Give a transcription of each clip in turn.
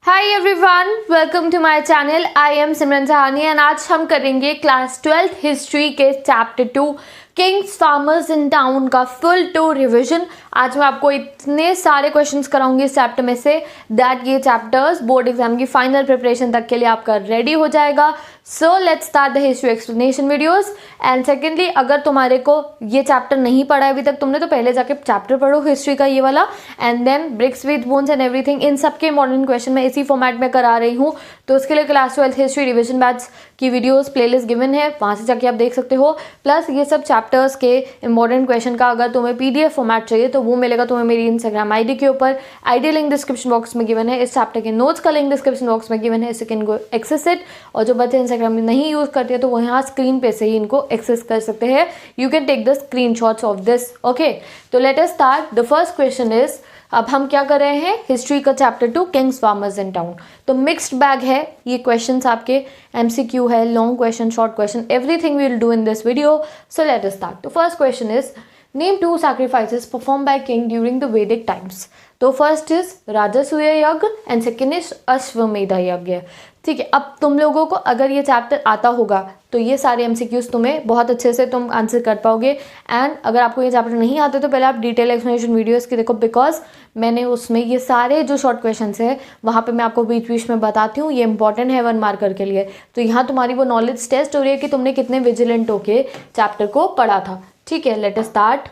Hi everyone, welcome to my channel. I am Simran Sahani and आज हम करेंगे क्लास 12th हिस्ट्री के chapter 2 kings farmers in town का full to revision. आज मैं आपको इतने सारे क्वेश्चंस कराऊंगी इस चैप्टर में से दैट ये चैप्टर्स बोर्ड एग्जाम की फाइनल प्रिपरेशन तक के लिए आपका रेडी हो जाएगा। So let's start the history explanation videos. And secondly, अगर तुम्हारे को ये चैप्टर नहीं पढ़ा है अभी तक तुमने, तो पहले जाके चैप्टर पढ़ो हिस्ट्री का ये वाला, and then bricks with bones and everything, इन सबके मॉडर्न क्वेश्चन मैं इसी फॉर्मेट में करा रही हूँ। तो उसके लिए class 12th history revision batch की वीडियोस प्लेलिस्ट गिवन है, वहाँ से जाके आप देख सकते हो। प्लस ये सब चैप्टर्स के इंपॉर्टेंट क्वेश्चन का अगर तुम्हें पीडीएफ फॉर्मेट चाहिए तो वो मिलेगा तुम्हें मेरी इंस्टाग्राम आईडी के ऊपर। आईडी लिंक डिस्क्रिप्शन बॉक्स में गिवन है, इस चैप्टर के नोट्स का लिंक डिस्क्रिप्शन बॉक्स में गिवन है, इससे कैन गो एक्सेस इट। और जो बच्चे इंस्टाग्राम में नहीं यूज़ करते तो वो यहाँ स्क्रीन पे से ही इनको एक्सेस कर सकते हैं। You can take the screenshots of this. Okay, तो let us start. The first question is, अब हम क्या कर रहे हैं, हिस्ट्री का chapter 2 kings farmers in town. तो मिक्स्ड बैग है ये क्वेश्चंस, आपके एमसीक्यू है, long question, short question, everything we will do in this video. So let us start. The first question is, name 2 sacrifices performed by king during the Vedic times। तो first is राजसूय यज्ञ and second is अश्वमेध यज्ञ। ठीक है, अब तुम लोगों को अगर ये चैप्टर आता होगा तो ये सारे एमसीक्यूज तुम्हें बहुत अच्छे से तुम आंसर कर पाओगे। एंड अगर आपको ये चैप्टर नहीं आते तो पहले आप डिटेल एक्सप्लेनेशन वीडियोस की देखो, बिकॉज मैंने उसमें ये सारे जो शॉर्ट क्वेश्चन है वहाँ पे मैं आपको बीच बीच में बताती हूँ, ये इंपॉर्टेंट है 1 मार्कर के लिए। तो यहाँ तुम्हारी वो नॉलेज टेस्ट हो रही है कि तुमने कितने विजिलेंट होके चैप्टर को पढ़ा था। ठीक है, let us start.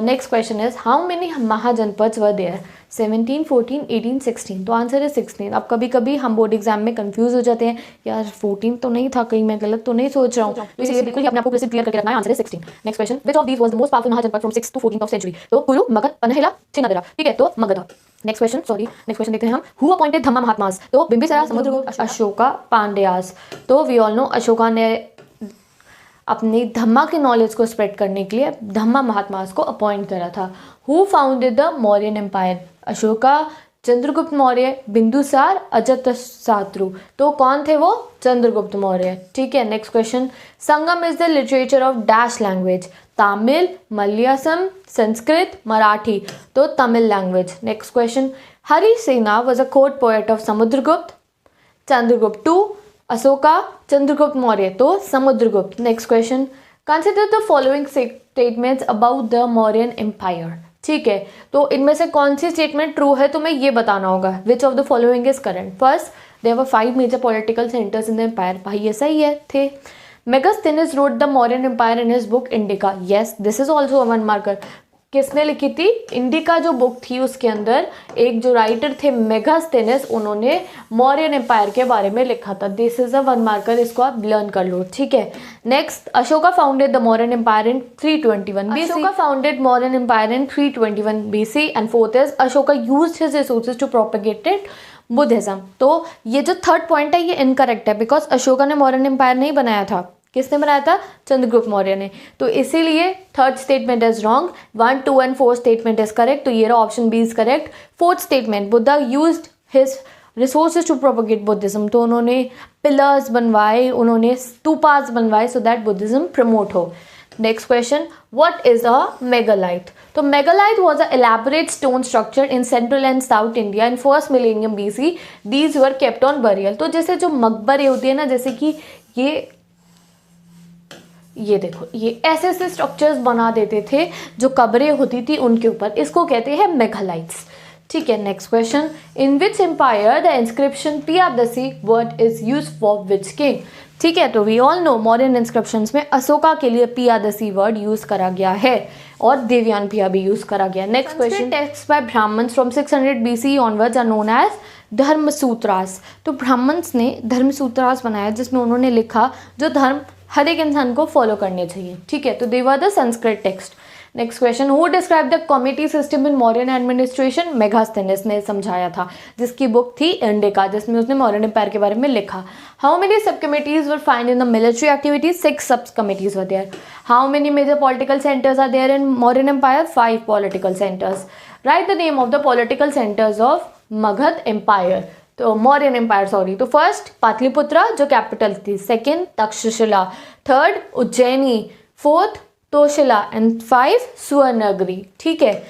Next question is, how many mahajanapadas were there? 17, 14, 18, 16। तो आंसर है 16। अब कभी कभी हम बोर्ड एग्जाम में कंफ्यूज हो जाते हैं, यार 14 तो नहीं था, कहीं मैं गलत तो नहीं सोच रहा हूँ, तो इसलिए बिल्कुल ही अपने आपको क्लियर करके रखना है। आंसर है 16। Next question, which of these was the most powerful mahajanapada from 6th to 14th of century? तो कुरु, मगध, पन्हेला, छिन्नदरा। ठीक है, तो मगध। नेक्स्ट क्वेश्चन देखते हैं हम, हु अपॉइंटेड धम्मा महात्मास? तो बिंबिसारा, समुद्रगुप्त, अशोका, पांड्यास। तो वी ऑल नो अशोका ने अपनी धम्मा के नॉलेज को स्प्रेड करने के लिए धम्मा महात्मास को अपॉइंट करा था। Who founded the Mauryan empire? Ashoka, Chandragupta Maurya, Bindusara, Ajatashatru. तो कौन थे वो? चंद्रगुप्त मौर्य। ठीक है, next question, Sangam is the literature of dash language? Tamil, Malayalam, Sanskrit, Marathi. तो Tamil language. Next question, Harisena was a court poet of Samudragupta? Chandragupta 2, Ashoka, Chandragupta Maurya. तो Samudragupta. Next question, consider the following statements about the Mauryan empire. ठीक है, तो इनमें से कौन सी स्टेटमेंट ट्रू है तुम्हें ये बताना होगा। Which of the following is correct? First, there were 5 major political centres in the empire. भाई ये सही है, थे। Megasthenes wrote the Mauryan empire in his book Indica. Yes, this is also 1 marker. किसने लिखी थी? इंडिका जो बुक थी उसके अंदर एक जो राइटर थे मेगास्थेनिस, उन्होंने मौर्यन एम्पायर के बारे में लिखा था। दिस इज अ 1 मार्कर, इसको आप लर्न कर लो। ठीक है, next, Ashoka founded the Mauryan empire in 321 BC। Ashoka founded Mauryan empire in 321 BC। And fourth is, Ashoka used his resources to propagated Buddhism. तो ये जो थर्ड पॉइंट है ये इनकरेक्ट है, बिकॉज अशोका ने मौर्यन एम्पायर नहीं बनाया था। किसने बनाया था? चंद्रगुप्त मौर्य ने। तो इसीलिए third statement is wrong. 1, 2 and 4 statement is correct. तो ये रहा option B is correct. Fourth statement, Buddha used his resources to propagate Buddhism. तो उन्होंने पिलर्स बनवाए, उन्होंने स्तूपास बनवाए सो दैट बुद्धिज्म प्रमोट हो। Next question, what is a megalith? तो megalith was a elaborate stone structure in central and south India in first millennium BC. These were kept on burial। तो जैसे जो मकबरे होती है ना, जैसे कि ये देखो, ये ऐसे ऐसे स्ट्रक्चर्स बना देते थे जो कब्रें होती थी उनके ऊपर, इसको कहते हैं मेगालाइट्स। ठीक है, next question, in which empire the inscription Piyadasi word is use for which king? ठीक है, तो we all know modern inscriptions में अशोका के लिए पियादसी वर्ड यूज करा गया है और देवयान पिया भी यूज करा गया। Next question, texts by Brahmans from 600 BC onwards are known as Dharmasutras. तो ब्राह्मण्स ने धर्मसूत्रास बनाया जिसमें उन्होंने लिखा जो धर्म हर एक इंसान को फॉलो करने चाहिए। ठीक है, तो they were the Sanskrit text. Next question, who describe the committee system in Mauryan administration? Megasthenes ने समझाया था, जिसकी बुक थी इंडिका, जिसमें उसने मौर्यन एम्पायर के बारे में लिखा। How many sub committees were find in the military activities? 6 sub committees were there. How many major political centres are there in Mauryan empire? 5 political centres. Write the name of the political centres of Magadh empire, तो Mauryan empire, sorry. तो first Pataliputra जो capital थी, second Takshashila, third Ujjaini, fourth Tosali and 5 Suvarnagiri. ठीक है,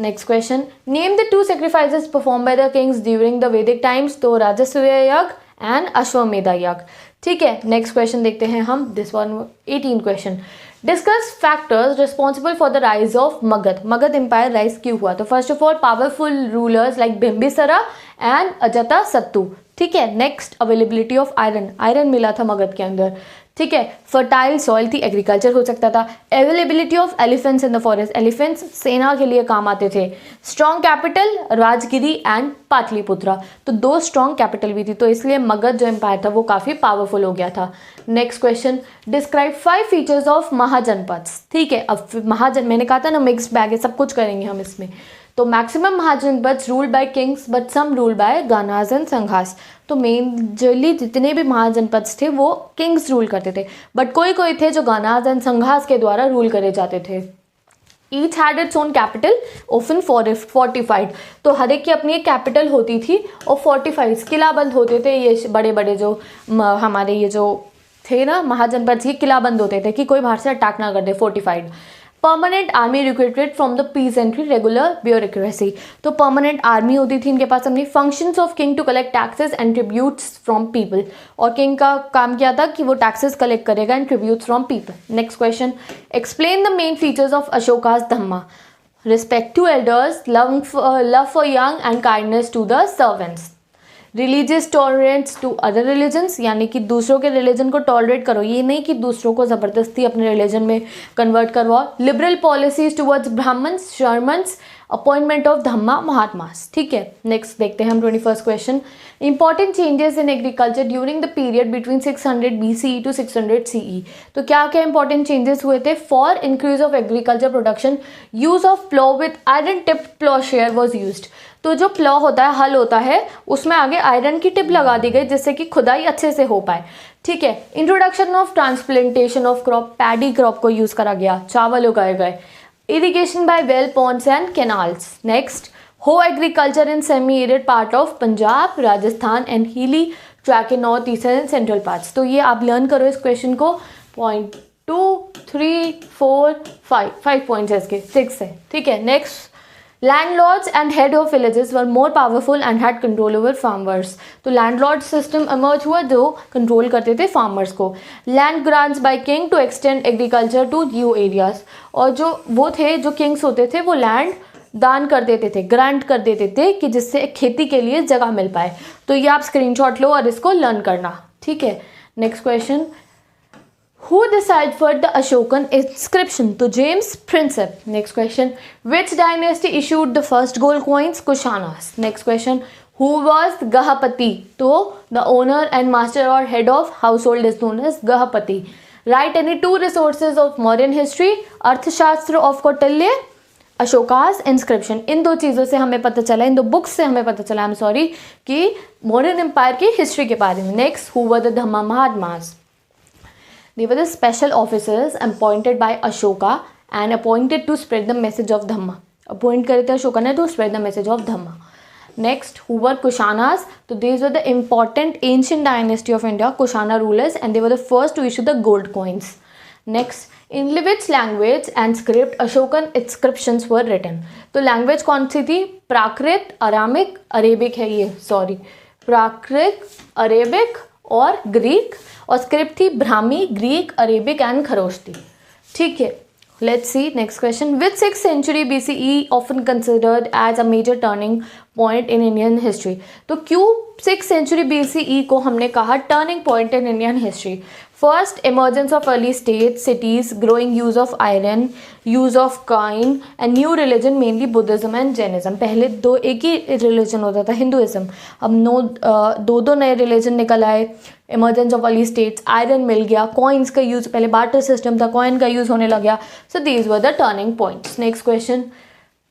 next question, name the 2 sacrifices performed by the kings during the Vedic times. तो राजसूय यज्ञ and Ashvamedha यज्ञ. ठीक है, नेक्स्ट क्वेश्चन देखते हैं हम. This one 18 question. Discuss factors responsible for the rise of Magadh. Magadh empire rise क्यों हुआ? तो first of all powerful rulers like Bimbisara and Ajatashatru. ठीक है, next availability of iron. Iron मिला था मगध के अंदर. ठीक है, फर्टाइल सॉइल थी, एग्रीकल्चर हो सकता था. Availability of elephants in the forest. Elephants सेना के लिए काम आते थे. Strong capital Rajgiri and Pataliputra. तो 2 स्ट्रॉन्ग कैपिटल भी थी, तो इसलिए मगध जो एम्पायर था वो काफ़ी पावरफुल हो गया था. Next question, describe 5 features of mahajanapadas. ठीक है, अब मैंने कहा था ना मिक्स बैग है, सब कुछ करेंगे हम इसमें. तो maximum mahajanapadas ruled by kings but some ruled by ganas and sanghas. तो मेनली जितने भी महाजनपद्स थे वो किंग्स रूल करते थे, बट कोई कोई थे जो गानाज एंड संघास के द्वारा रूल करे जाते थे. Each had its own capital often fortified. तो हर एक की अपनी एक कैपिटल होती थी और फोर्टिफाइड किलाबंद होते थे. ये बड़े बड़े जो हमारे ये जो थे ना महाजनपद, ये किलाबंद होते थे कि कोई बाहर से अटैक ना कर दे. Fortified. Permanent army recruited from the peasantry regular bureaucracy. तो परमानेंट आर्मी होती थी इनके पास. अपनी functions of king to collect taxes and tributes from people. और किंग का काम क्या था कि वो टैक्सेस कलेक्ट करेगा and tributes from people. Next question, explain the main features of Ashoka's dhamma. Respect to elders, love for young and kindness to the servants. Religious tolerance to other religions, यानी कि दूसरों के रिलीजन को टॉलरेट करो, ये नहीं कि दूसरों को ज़बरदस्ती अपने रिलीजन में कन्वर्ट करवाओ. Liberal policies towards Brahmans Shramans. Appointment of dhamma mahatmas. ठीक है, नेक्स्ट देखते हैं हम 21st question. Important changes in agriculture during the period between 600 BCE to 600 CE. तो क्या क्या इंपॉर्टेंट चेंजेस हुए थे? For increase of agriculture production, use of plough with iron tip ploughshare was used. तो जो प्लॉ होता है, हल होता है, उसमें आगे आयरन की टिप लगा दी गई जिससे कि खुदाई अच्छे से हो पाए. ठीक है, introduction of transplantation of crop, paddy crop को यूज करा गया, चावल उगाए गए. Irrigation by well, ponds and canals. Next, hoe agriculture in semi arid part of Punjab, Rajasthan and hilly track in north eastern and central parts. तो ये आप learn करो इस क्वेश्चन को. 2, 3, 4, 5 पॉइंट्स है इसके, 6 है. ठीक है, next, landlords and head of villages were more powerful and had control over farmers. तो लैंडलॉर्ड सिस्टम इमर्ज हुआ जो कंट्रोल करते थे फार्मर्स को. Land grants by king to extend agriculture to new areas. और जो वो थे जो किंग्स होते थे वो लैंड दान कर देते थे, ग्रांट कर देते थे कि जिससे खेती के लिए जगह मिल पाए. तो ये आप स्क्रीनशॉट लो और इसको लर्न करना. ठीक है, next question, Who deciphered the Ashokan inscription? तो James Prinsep. Next question, which dynasty issued the first gold coins? Kushanas. Next question, who was Gahapati? तो the owner and master or head of household is known as Gahapati. Write any 2 resources of modern history. अर्थशास्त्र of Kautilya, अशोकास inscription. इन 2 चीज़ों से हमें पता चला, इन 2 books से हमें पता चला, कि मॉडर्न एम्पायर की हिस्ट्री के बारे में. Next, who were the dhamma mahatmas? They were the special officers appointed by Ashoka and appointed to spread the message of Dhamma. Appoint करे थे अशोका ने to spread the message of Dhamma. Next, who were Kushanas? So these were the important ancient dynasty of India, Kushana rulers, and they were the first to issue the gold coins. Next, in which language and script Ashokan inscriptions were written? तो language कौन सी थी? प्राकृत, Aramaic, Arabic है ये, sorry, Prakrit, Arabic और Greek. और script थी Brahmi, Greek, Arabic and Kharosthi. ठीक है, let's see next question. Which 6th century BCE often considered as a major turning point in Indian history? तो क्यों 6th century BCE को हमने कहा turning point in Indian history? First, emergence of early states, cities, growing use of iron, use of coin and new religion mainly Buddhism and Jainism. पहले एक ही religion होता था, Hinduism. अब दो नए रिलीजन निकल आए. emergence of early states, iron मिल गया, कॉइन्स का यूज़, पहले बार्टर सिस्टम था, कॉइन का यूज़ होने लग गया. So these were the turning points. Next question,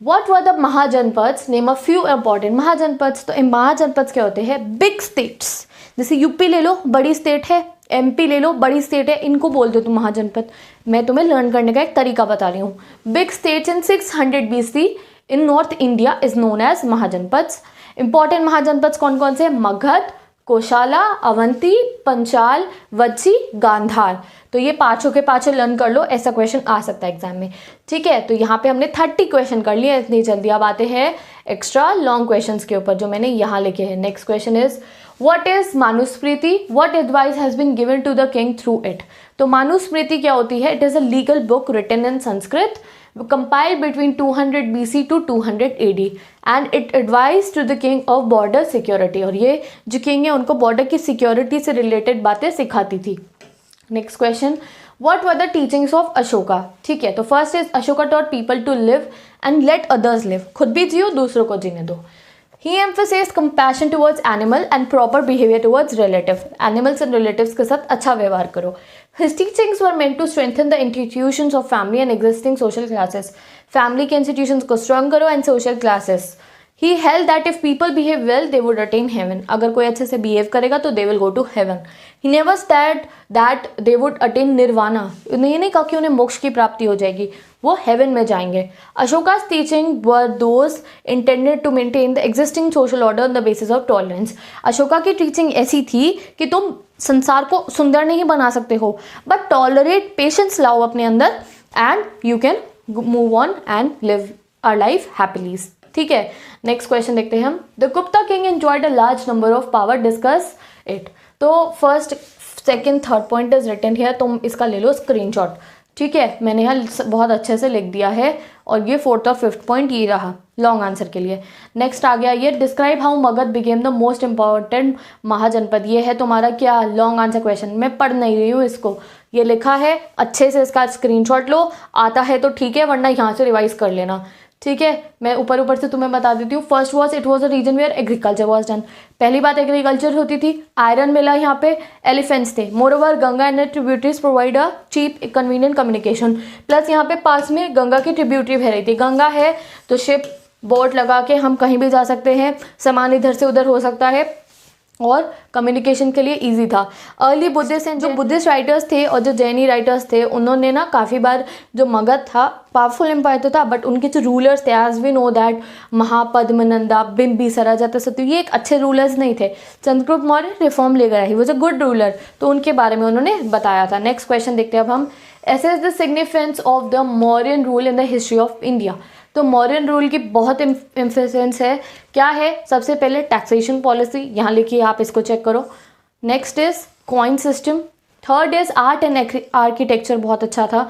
What were the mahajanapadas? Name a few important mahajanapadas. तो महाजनपद्स क्या होते हैं? Big states. जैसे यूपी ले लो, बड़ी स्टेट है. एमपी ले लो, बड़ी स्टेट है. इनको बोलते हो तुम महाजनपद. मैं तुम्हें लर्न करने का एक तरीका बता रही हूँ. Big states in 600 BC in north India is known as mahajanapadas. Important mahajanapadas कौन कौन से? मगध, कोशाला, अवंती, पंचाल, वत्सी, गांधार। तो ये पाँचों के पाँचों लर्न कर लो, ऐसा क्वेश्चन आ सकता है एग्जाम में। ठीक है, तो यहाँ पे हमने 30 क्वेश्चन कर लिए इतनी जल्दी। अब आते हैं एक्स्ट्रा लॉन्ग क्वेश्चंस के ऊपर जो मैंने यहाँ लिखे हैं। Next question is what is Manusmriti, what advice has been given to the king through it. तो मानुस्मृति क्या होती है? It is a legal book written in Sanskrit compiled between 200 BC to 200 AD and it advised to the king of border security। और ये जो king है उनको border की सिक्योरिटी से रिलेटेड बातें सिखाती थी। Next question, what were the teachings of Ashoka. ठीक है, तो first is Ashoka taught people to live and let others live. खुद भी जियो, दूसरों को जीने दो। He emphasized compassion towards animal and proper behavior towards relative। Animals and relatives के साथ अच्छा व्यवहार करो। His teachings were meant to strengthen the institutions of family and existing social classes। Family के institutions को strong करो and social classes। He held that if people behave well, they would attain heaven। अगर कोई अच्छे से behave करेगा तो they will go to heaven। He never said that they would attain nirvana। उन्हें ये नहीं कहा कि उन्हें मोक्ष की प्राप्ति हो जाएगी, वो हेवन में जाएंगे। अशोका's teaching were those intended to maintain the existing social order on the basis of tolerance। Ashoka की टीचिंग ऐसी थी कि तुम संसार को सुंदर नहीं बना सकते हो, बट टॉलरेट, पेशेंस लाओ अपने अंदर and you can move on and live our life happily. ठीक है, नेक्स्ट क्वेश्चन देखते हैं हम। The Gupta king enjoyed a large number of power, discuss it. तो first, second, third point is written here, तुम इसका ले लो स्क्रीनशॉट। ठीक है, मैंने यहाँ बहुत अच्छे से लिख दिया है और ये फोर्थ और फिफ्थ पॉइंट ये रहा लॉन्ग आंसर के लिए। नेक्स्ट आ गया ये, describe how Magadh became the most important mahajanapad. ये है तुम्हारा क्या लॉन्ग आंसर क्वेश्चन। मैं पढ़ नहीं रही हूँ इसको, ये लिखा है, अच्छे से इसका स्क्रीनशॉट लो, आता है तो ठीक है वरना यहाँ से रिवाइज कर लेना। ठीक है, मैं ऊपर से तुम्हें बता देती हूँ। First was it was a region where agriculture was done. पहली बात एग्रीकल्चर होती थी, आयरन मिला यहाँ पे, एलिफेंट्स थे। Moreover Ganga and tributaries provide a cheap convenient communication. Plus यहाँ पे पास में गंगा की ट्रिब्यूटरी बह रही थी। गंगा है तो शिप बोट लगा के हम कहीं भी जा सकते हैं, सामान इधर से उधर हो सकता है और कम्युनिकेशन के लिए इजी था। अर्ली बुद्धिस्ट एंड जो बुद्धिस्ट राइटर्स थे और जो जैनी राइटर्स थे उन्होंने ना काफ़ी बार, जो मगध था पावरफुल एम्पायर तो था बट उनके जो रूलर्स थे, एज वी नो दैट महापद्मनंदा, बिंबिसारा, जातशत्रु, ये एक अच्छे रूलर्स नहीं थे। चंद्रगुप्त मौर्य रिफॉर्म लेकर आए, he was a good ruler, तो उनके बारे में उन्होंने बताया था। नेक्स्ट क्वेश्चन देखते हैं अब हम, assess the significance of the Mauryan rule in the history of India. तो मौर्यन रूल की बहुत इम्फोर्टेंस है। क्या है? सबसे पहले टैक्सेशन पॉलिसी, यहाँ लिखिए, आप इसको चेक करो। Next is coin system. Third is art and architecture, बहुत अच्छा था।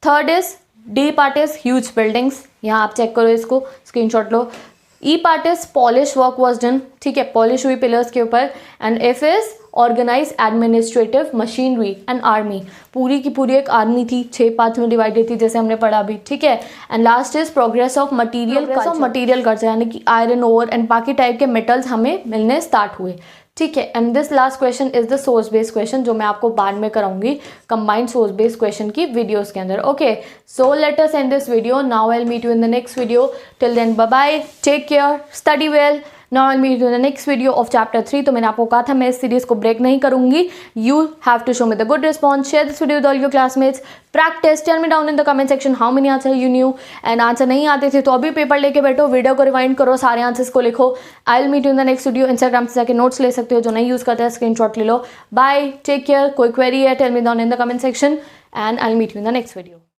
Third is D part is huge buildings, यहाँ आप चेक करो, इसको स्क्रीनशॉट लो। E part is polish work was done, ठीक है, पॉलिश हुई पिलर्स के ऊपर। And F is organise administrative machinery and army, पूरी की पूरी एक आर्मी थी, 6 पार्ट में डिवाइडेड थी जैसे हमने पढ़ा अभी, ठीक है। And last is progress of material culture, यानी कि आयरन ओर एंड बाकी टाइप के मेटल्स हमें मिलने स्टार्ट हुए, ठीक है। And this last question is the source based question, जो मैं आपको बाद में कराऊंगी कंबाइंड सोर्स बेस्ड क्वेश्चन की वीडियोस के अंदर। Okay, so let us end this video now. I will meet you in the next video, till then bye bye, take care, study well. Now I will meet you in the next video of chapter 3। तो मैंने आपको कहा था मैं इस series को break नहीं करूंगी। You have to show me the good response, share this video with all your classmates, practice, tell me down in the comment section how many answer you knew. And answer नहीं आते थे तो अभी paper लेके बैठो, video को rewind करो, सारे आंसर्स को लिखो। I will meet you in the next video. Instagram से जाके नोट्स ले सकते हो, जो नहीं यूज करते हैं स्क्रीनशॉट ले लो। Bye, take care. कोई क्वेरी है tell me down in the comment section and I will meet you in the next video.